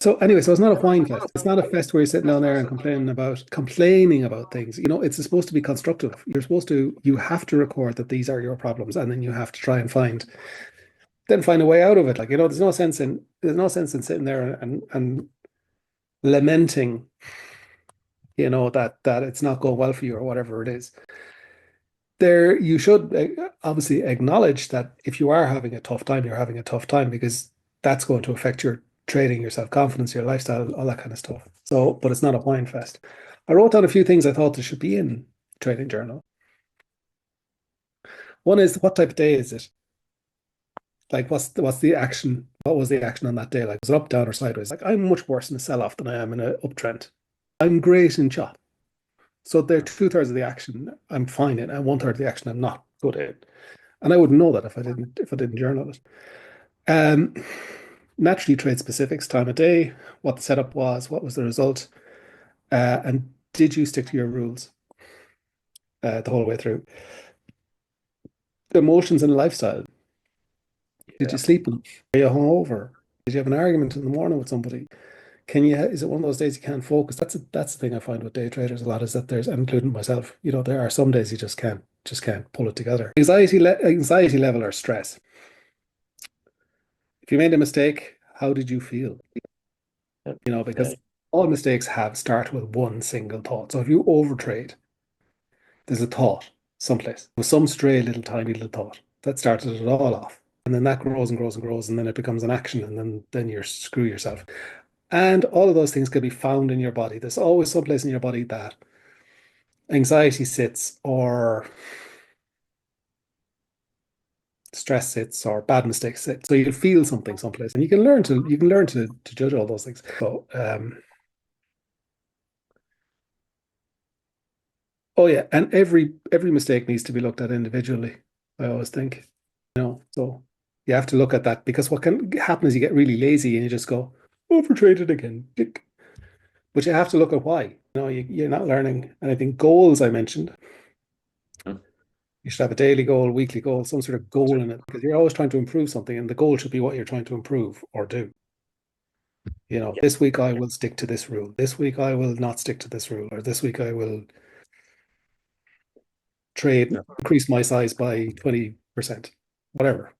So anyway, so it's not a whine fest. It's not a fest where you're sitting down there and complaining about things. It's supposed to be constructive. You have to record that these are your problems, and then you have to try and find a way out of it. Like, there's no sense in sitting there and lamenting, that it's not going well for you or whatever it is. You should obviously acknowledge that if you are having a tough time, you're having a tough time because that's going to affect your trading, your self-confidence, your lifestyle, all that kind of stuff. So, but it's not a whine fest. I wrote down a few things I thought there should be in trading journal. One is, what type of day is it? Like, what's the action? What was the action on that day? Like, was it up, down, or sideways? Like, I'm much worse in a sell-off than I am in an uptrend. I'm great in chop. So they're two-thirds of the action I'm fine in, and one-third of the action I'm not good in. And I wouldn't know that if I didn't journal it. Um, Naturally, trade specifics, time of day, what the setup was, what was the result, and did you stick to your rules the whole way through? Emotions and lifestyle. Did Yeah. you sleep enough? Are you hungover? Did you have an argument in the morning with somebody? Is it one of those days you can't focus? That's the thing I find with day traders a lot, is that including myself, there are some days you just can't pull it together. Anxiety level or stress. If you made a mistake, how did you feel? Yeah. Yeah. Because all mistakes start with one single thought. So if you overtrade, there's a thought someplace, with some stray little tiny little thought that started it all off. And then that grows and grows and grows, and then it becomes an action, and then you're screw yourself. And all of those things can be found in your body. There's always some place in your body that anxiety sits, or stress sits, or bad mistakes sit. So you feel something someplace, and you can learn to judge all those things. So oh yeah, and every mistake needs to be looked at individually, I always think. So you have to look at that, because what can happen is you get really lazy and you just go, overtraded again. Tick. But you have to look at why. You're not learning. And I think goals, I mentioned, Mm. you should have a daily goal, weekly goal, some sort of goal in it, because you're always trying to improve something, and the goal should be what you're trying to improve or do. Yeah. This week I will stick to this rule. This week I will not stick to this rule, or this week I will trade, Yeah. increase my size by 20%, whatever.